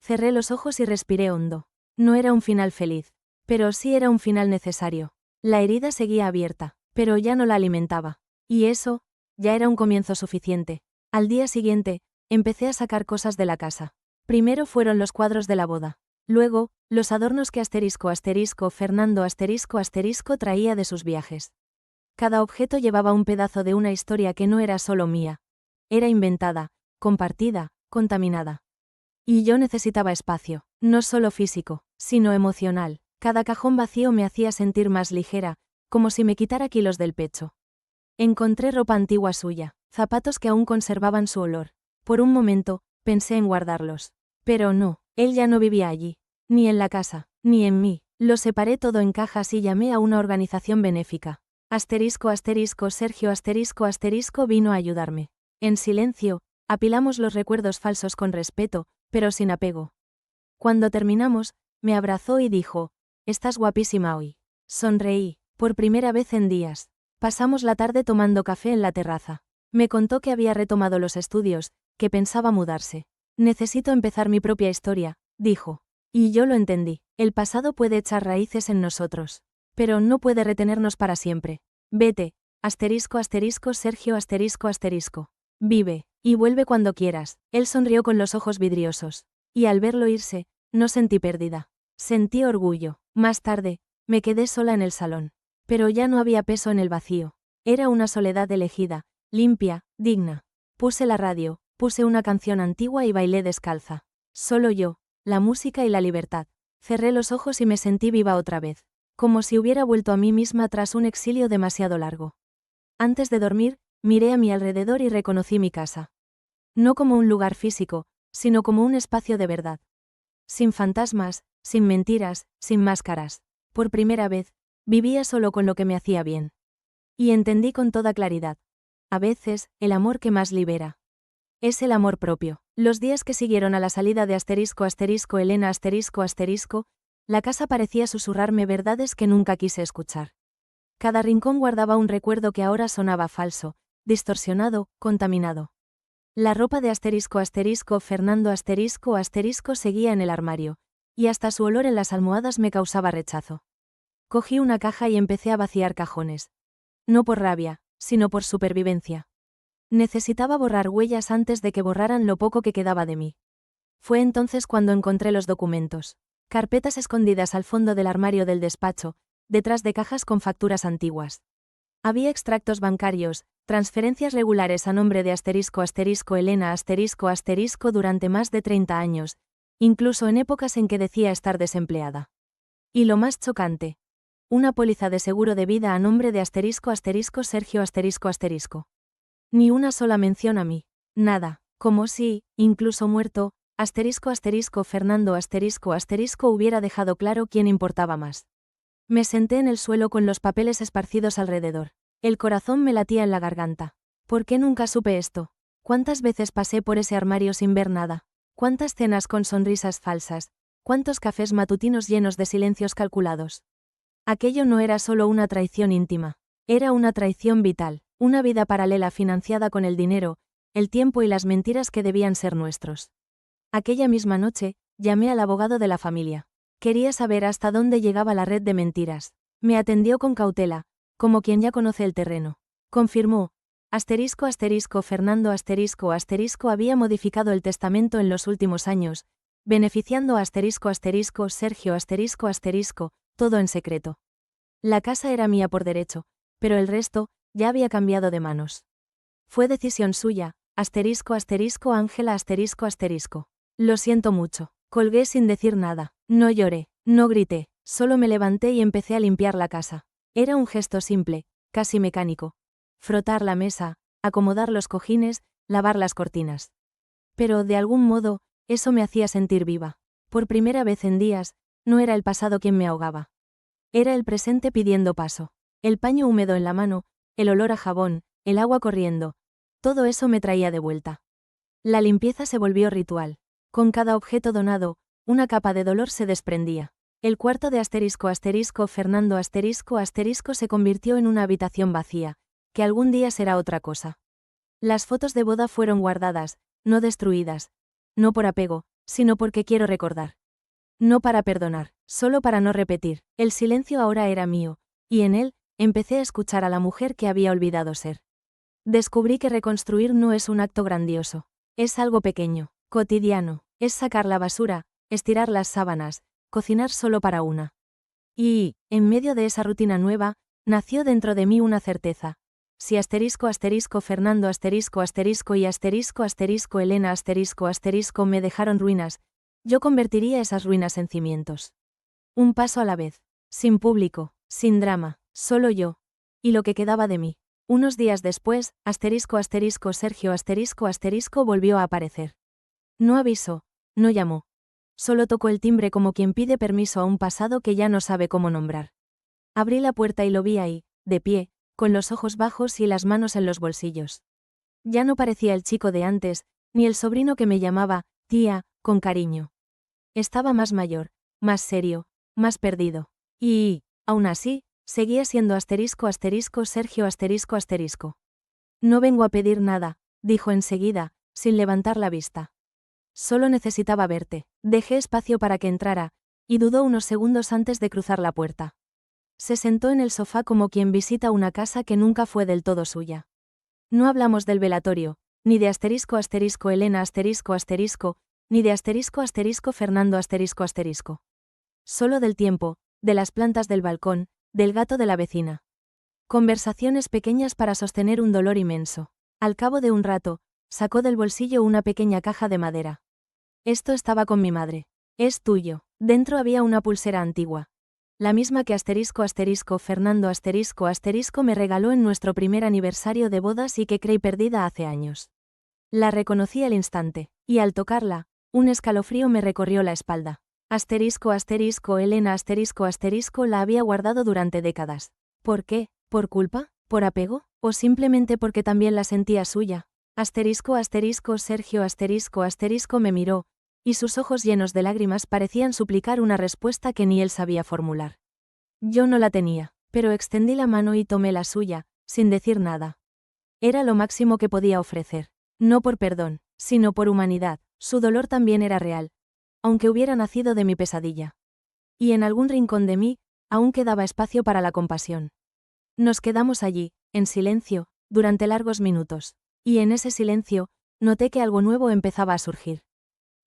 Cerré los ojos y respiré hondo. No era un final feliz, pero sí era un final necesario. La herida seguía abierta, pero ya no la alimentaba. Y eso, ya era un comienzo suficiente. Al día siguiente, empecé a sacar cosas de la casa. Primero fueron los cuadros de la boda. Luego, los adornos que asterisco asterisco Fernando asterisco asterisco traía de sus viajes. Cada objeto llevaba un pedazo de una historia que no era solo mía. Era inventada, compartida, contaminada. Y yo necesitaba espacio, no solo físico, sino emocional. Cada cajón vacío me hacía sentir más ligera, como si me quitara kilos del pecho. Encontré ropa antigua suya, zapatos que aún conservaban su olor. Por un momento, pensé en guardarlos. Pero no, él ya no vivía allí. Ni en la casa, ni en mí. Lo separé todo en cajas y llamé a una organización benéfica. Asterisco asterisco Sergio asterisco asterisco vino a ayudarme. En silencio, apilamos los recuerdos falsos con respeto, pero sin apego. Cuando terminamos, me abrazó y dijo, «Estás guapísima hoy». Sonreí, por primera vez en días. Pasamos la tarde tomando café en la terraza. Me contó que había retomado los estudios, que pensaba mudarse. «Necesito empezar mi propia historia», dijo. Y yo lo entendí. El pasado puede echar raíces en nosotros. Pero no puede retenernos para siempre. Vete, asterisco asterisco Sergio asterisco asterisco. Vive, y vuelve cuando quieras. Él sonrió con los ojos vidriosos. Y al verlo irse, no sentí pérdida. Sentí orgullo. Más tarde, me quedé sola en el salón. Pero ya no había peso en el vacío. Era una soledad elegida, limpia, digna. Puse la radio, puse una canción antigua y bailé descalza. Solo yo, la música y la libertad. Cerré los ojos y me sentí viva otra vez. Como si hubiera vuelto a mí misma tras un exilio demasiado largo. Antes de dormir, miré a mi alrededor y reconocí mi casa. No como un lugar físico, sino como un espacio de verdad. Sin fantasmas, sin mentiras, sin máscaras. Por primera vez, vivía solo con lo que me hacía bien. Y entendí con toda claridad. A veces, el amor que más libera es el amor propio. Los días que siguieron a la salida de asterisco asterisco Elena asterisco asterisco, la casa parecía susurrarme verdades que nunca quise escuchar. Cada rincón guardaba un recuerdo que ahora sonaba falso, distorsionado, contaminado. La ropa de asterisco Fernando asterisco seguía en el armario, y hasta su olor en las almohadas me causaba rechazo. Cogí una caja y empecé a vaciar cajones. No por rabia, sino por supervivencia. Necesitaba borrar huellas antes de que borraran lo poco que quedaba de mí. Fue entonces cuando encontré los documentos. Carpetas escondidas al fondo del armario del despacho, detrás de cajas con facturas antiguas. Había extractos bancarios, transferencias regulares a nombre de Elena durante más de 30 años, incluso en épocas en que decía estar desempleada. Y lo más chocante. Una póliza de seguro de vida a nombre de Sergio Ni una sola mención a mí. Nada, como si, incluso muerto, Fernando hubiera dejado claro quién importaba más. Me senté en el suelo con los papeles esparcidos alrededor. El corazón me latía en la garganta. ¿Por qué nunca supe esto? ¿Cuántas veces pasé por ese armario sin ver nada? ¿Cuántas cenas con sonrisas falsas? ¿Cuántos cafés matutinos llenos de silencios calculados? Aquello no era solo una traición íntima. Era una traición vital, una vida paralela financiada con el dinero, el tiempo y las mentiras que debían ser nuestros. Aquella misma noche, llamé al abogado de la familia. Quería saber hasta dónde llegaba la red de mentiras. Me atendió con cautela, como quien ya conoce el terreno. Confirmó. Fernando había modificado el testamento en los últimos años, beneficiando a Sergio todo en secreto. La casa era mía por derecho, pero el resto, ya había cambiado de manos. Fue decisión suya, Ángela Lo siento mucho. Colgué sin decir nada. No lloré, no grité, solo me levanté y empecé a limpiar la casa. Era un gesto simple, casi mecánico. Frotar la mesa, acomodar los cojines, lavar las cortinas. Pero, de algún modo, eso me hacía sentir viva. Por primera vez en días, no era el pasado quien me ahogaba. Era el presente pidiendo paso. El paño húmedo en la mano, el olor a jabón, el agua corriendo. Todo eso me traía de vuelta. La limpieza se volvió ritual. Con cada objeto donado, una capa de dolor se desprendía. El cuarto de Fernando se convirtió en una habitación vacía, que algún día será otra cosa. Las fotos de boda fueron guardadas, no destruidas. No por apego, sino porque quiero recordar. No para perdonar, solo para no repetir. El silencio ahora era mío, y en él, empecé a escuchar a la mujer que había olvidado ser. Descubrí que reconstruir no es un acto grandioso. Es algo pequeño, cotidiano. Es sacar la basura, estirar las sábanas, cocinar solo para una. Y, en medio de esa rutina nueva, nació dentro de mí una certeza. Si Fernando y Elena me dejaron ruinas, yo convertiría esas ruinas en cimientos. Un paso a la vez. Sin público, sin drama, solo yo. Y lo que quedaba de mí. Unos días después, Sergio volvió a aparecer. No avisó, no llamó. Solo tocó el timbre como quien pide permiso a un pasado que ya no sabe cómo nombrar. Abrí la puerta y lo vi ahí, de pie, con los ojos bajos y las manos en los bolsillos. Ya no parecía el chico de antes, ni el sobrino que me llamaba, tía, con cariño. Estaba más mayor, más serio, más perdido. Y, aún así, seguía siendo Sergio. No vengo a pedir nada, dijo enseguida, sin levantar la vista. Solo necesitaba verte. Dejé espacio para que entrara, y dudó unos segundos antes de cruzar la puerta. Se sentó en el sofá como quien visita una casa que nunca fue del todo suya. No hablamos del velatorio, ni de Elena ni de Fernando Solo del tiempo, de las plantas del balcón, del gato de la vecina. Conversaciones pequeñas para sostener un dolor inmenso. Al cabo de un rato, sacó del bolsillo una pequeña caja de madera. Esto estaba con mi madre. Es tuyo. Dentro había una pulsera antigua. La misma que Fernando me regaló en nuestro primer aniversario de bodas y que creí perdida hace años. La reconocí al instante, y al tocarla, un escalofrío me recorrió la espalda. Elena la había guardado durante décadas. ¿Por qué? ¿Por culpa? ¿Por apego? ¿O simplemente porque también la sentía suya? Sergio me miró, y sus ojos llenos de lágrimas parecían suplicar una respuesta que ni él sabía formular. Yo no la tenía, pero extendí la mano y tomé la suya, sin decir nada. Era lo máximo que podía ofrecer. No por perdón, sino por humanidad. Su dolor también era real, aunque hubiera nacido de mi pesadilla. Y en algún rincón de mí, aún quedaba espacio para la compasión. Nos quedamos allí, en silencio, durante largos minutos. Y en ese silencio, noté que algo nuevo empezaba a surgir.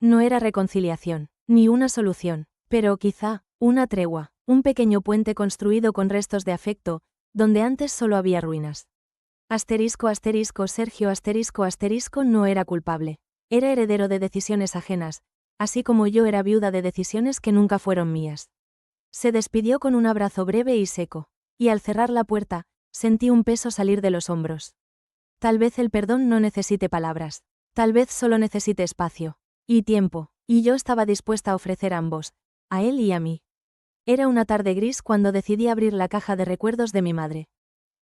No era reconciliación, ni una solución, pero quizá, una tregua, un pequeño puente construido con restos de afecto, donde antes solo había ruinas. Sergio no era culpable. Era heredero de decisiones ajenas, así como yo era viuda de decisiones que nunca fueron mías. Se despidió con un abrazo breve y seco, y al cerrar la puerta, sentí un peso salir de los hombros. Tal vez el perdón no necesite palabras, tal vez solo necesite espacio y tiempo, y yo estaba dispuesta a ofrecer ambos, a él y a mí. Era una tarde gris cuando decidí abrir la caja de recuerdos de mi madre.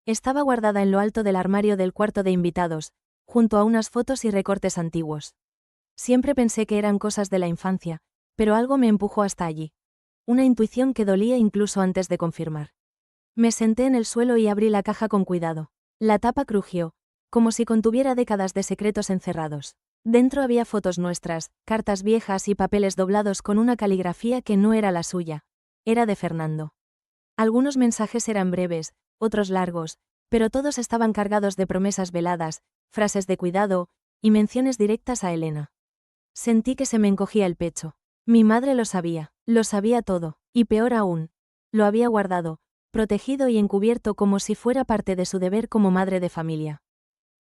Estaba guardada en lo alto del armario del cuarto de invitados, junto a unas fotos y recortes antiguos. Siempre pensé que eran cosas de la infancia, pero algo me empujó hasta allí. Una intuición que dolía incluso antes de confirmar. Me senté en el suelo y abrí la caja con cuidado. La tapa crujió, como si contuviera décadas de secretos encerrados. Dentro había fotos nuestras, cartas viejas y papeles doblados con una caligrafía que no era la suya. Era de Fernando. Algunos mensajes eran breves, otros largos, pero todos estaban cargados de promesas veladas, frases de cuidado, y menciones directas a Elena. Sentí que se me encogía el pecho. Mi madre lo sabía todo, y peor aún, lo había guardado, protegido y encubierto como si fuera parte de su deber como madre de familia.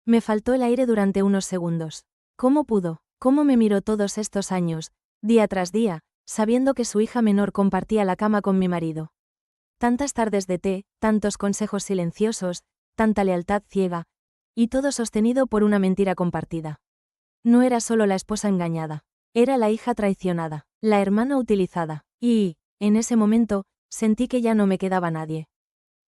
Me faltó el aire durante unos segundos. ¿Cómo pudo? ¿Cómo me miró todos estos años, día tras día, sabiendo que su hija menor compartía la cama con mi marido? Tantas tardes de té, tantos consejos silenciosos, tanta lealtad ciega, y todo sostenido por una mentira compartida. No era solo la esposa engañada, era la hija traicionada, la hermana utilizada, y, en ese momento, sentí que ya no me quedaba nadie.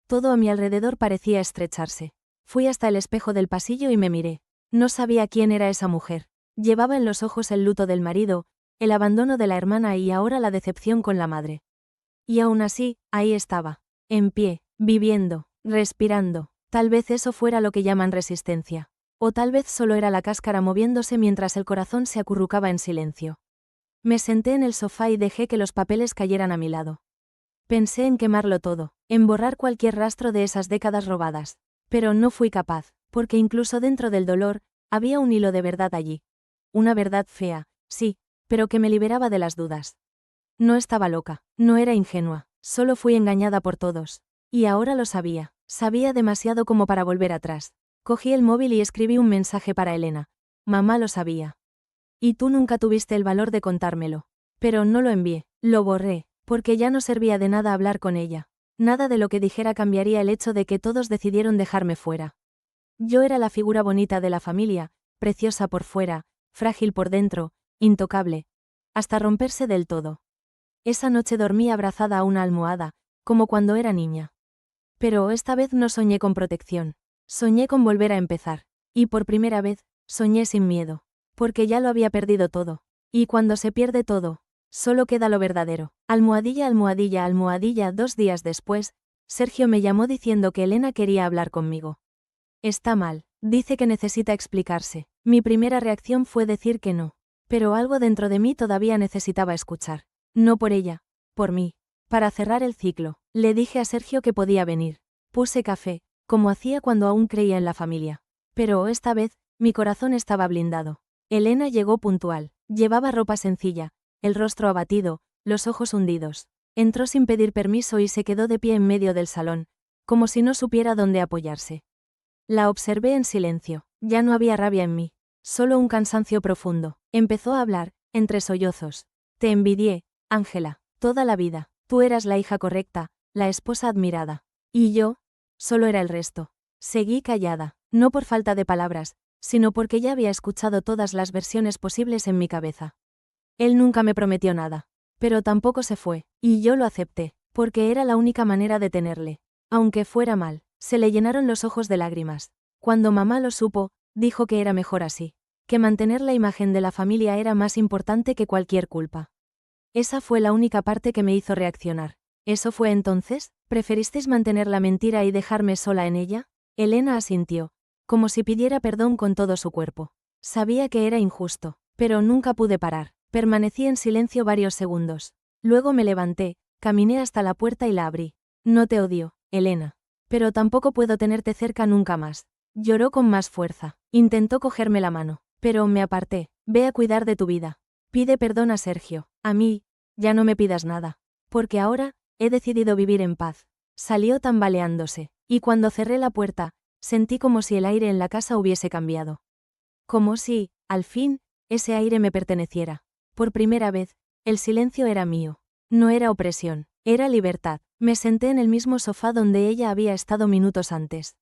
Todo a mi alrededor parecía estrecharse. Fui hasta el espejo del pasillo y me miré. No sabía quién era esa mujer. Llevaba en los ojos el luto del marido, el abandono de la hermana y ahora la decepción con la madre. Y aún así, ahí estaba, en pie, viviendo, respirando. Tal vez eso fuera lo que llaman resistencia. O tal vez solo era la cáscara moviéndose mientras el corazón se acurrucaba en silencio. Me senté en el sofá y dejé que los papeles cayeran a mi lado. Pensé en quemarlo todo, en borrar cualquier rastro de esas décadas robadas. Pero no fui capaz, porque incluso dentro del dolor, había un hilo de verdad allí. Una verdad fea, sí, pero que me liberaba de las dudas. No estaba loca, no era ingenua, solo fui engañada por todos. Y ahora lo sabía demasiado como para volver atrás. Cogí el móvil y escribí un mensaje para Elena. Mamá lo sabía. Y tú nunca tuviste el valor de contármelo. Pero no lo envié, lo borré, porque ya no servía de nada hablar con ella. Nada de lo que dijera cambiaría el hecho de que todos decidieron dejarme fuera. Yo era la figura bonita de la familia, preciosa por fuera, frágil por dentro, intocable, hasta romperse del todo. Esa noche dormí abrazada a una almohada, como cuando era niña. Pero esta vez no soñé con protección. Soñé con volver a empezar. Y por primera vez, soñé sin miedo. Porque ya lo había perdido todo. Y cuando se pierde todo, solo queda lo verdadero. Almohadilla, almohadilla, almohadilla. 2 días después, Sergio me llamó diciendo que Elena quería hablar conmigo. Está mal, dice que necesita explicarse. Mi primera reacción fue decir que no. Pero algo dentro de mí todavía necesitaba escuchar. No por ella, por mí. Para cerrar el ciclo, le dije a Sergio que podía venir. Puse café, como hacía cuando aún creía en la familia. Pero esta vez, mi corazón estaba blindado. Elena llegó puntual, llevaba ropa sencilla, el rostro abatido, los ojos hundidos. Entró sin pedir permiso y se quedó de pie en medio del salón, como si no supiera dónde apoyarse. La observé en silencio, ya no había rabia en mí, solo un cansancio profundo. Empezó a hablar, entre sollozos. Te envidié, Ángela, toda la vida. Tú eras la hija correcta, la esposa admirada. Y yo, solo era el resto. Seguí callada, no por falta de palabras, sino porque ya había escuchado todas las versiones posibles en mi cabeza. Él nunca me prometió nada. Pero tampoco se fue, y yo lo acepté, porque era la única manera de tenerle. Aunque fuera mal, se le llenaron los ojos de lágrimas. Cuando mamá lo supo, dijo que era mejor así, que mantener la imagen de la familia era más importante que cualquier culpa. Esa fue la única parte que me hizo reaccionar. ¿Eso fue entonces? ¿Preferisteis mantener la mentira y dejarme sola en ella? Elena asintió, como si pidiera perdón con todo su cuerpo. Sabía que era injusto, pero nunca pude parar. Permanecí en silencio varios segundos. Luego me levanté, caminé hasta la puerta y la abrí. No te odio, Elena. Pero tampoco puedo tenerte cerca nunca más. Lloró con más fuerza. Intentó cogerme la mano, pero me aparté. Ve a cuidar de tu vida. Pide perdón a Sergio. A mí, ya no me pidas nada. Porque ahora, he decidido vivir en paz. Salió tambaleándose, y cuando cerré la puerta, sentí como si el aire en la casa hubiese cambiado. Como si, al fin, ese aire me perteneciera. Por primera vez, el silencio era mío. No era opresión, era libertad. Me senté en el mismo sofá donde ella había estado minutos antes.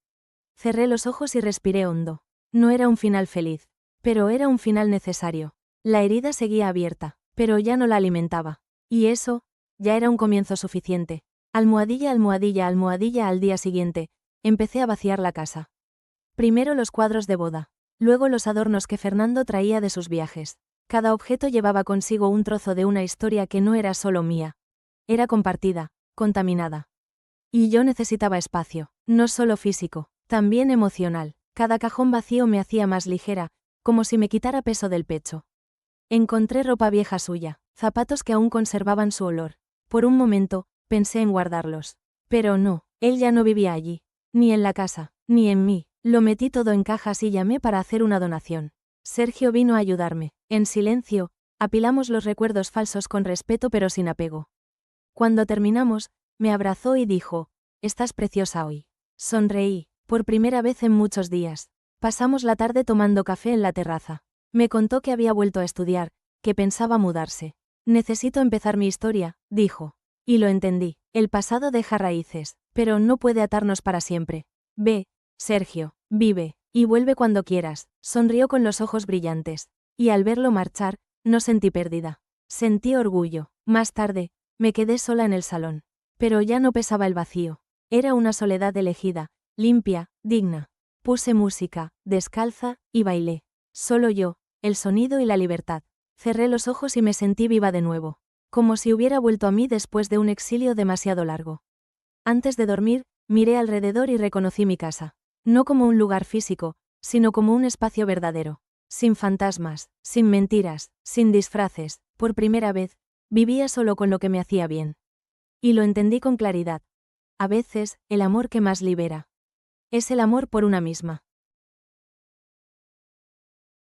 Cerré los ojos y respiré hondo. No era un final feliz, pero era un final necesario. La herida seguía abierta, pero ya no la alimentaba. Y eso, ya era un comienzo suficiente. Almohadilla, almohadilla, almohadilla al día siguiente, empecé a vaciar la casa. Primero los cuadros de boda, luego los adornos que Fernando traía de sus viajes. Cada objeto llevaba consigo un trozo de una historia que no era solo mía. Era compartida, contaminada. Y yo necesitaba espacio, no solo físico, también emocional. Cada cajón vacío me hacía más ligera, como si me quitara peso del pecho. Encontré ropa vieja suya, zapatos que aún conservaban su olor. Por un momento, pensé en guardarlos. Pero no, él ya no vivía allí. Ni en la casa, ni en mí. Lo metí todo en cajas y llamé para hacer una donación. Sergio vino a ayudarme. En silencio, apilamos los recuerdos falsos con respeto pero sin apego. Cuando terminamos, me abrazó y dijo, «Estás preciosa hoy». Sonreí, por primera vez en muchos días. Pasamos la tarde tomando café en la terraza. Me contó que había vuelto a estudiar, que pensaba mudarse. «Necesito empezar mi historia», dijo. Y lo entendí. El pasado deja raíces, pero no puede atarnos para siempre. Ve, Sergio, vive, y vuelve cuando quieras. Sonrió con los ojos brillantes. Y al verlo marchar, no sentí pérdida. Sentí orgullo. Más tarde, me quedé sola en el salón. Pero ya no pesaba el vacío. Era una soledad elegida, limpia, digna. Puse música, descalza, y bailé. Solo yo, el sonido y la libertad. Cerré los ojos y me sentí viva de nuevo. Como si hubiera vuelto a mí después de un exilio demasiado largo. Antes de dormir, miré alrededor y reconocí mi casa. No como un lugar físico, sino como un espacio verdadero. Sin fantasmas, sin mentiras, sin disfraces. Por primera vez, vivía solo con lo que me hacía bien. Y lo entendí con claridad. A veces, el amor que más libera es el amor por una misma.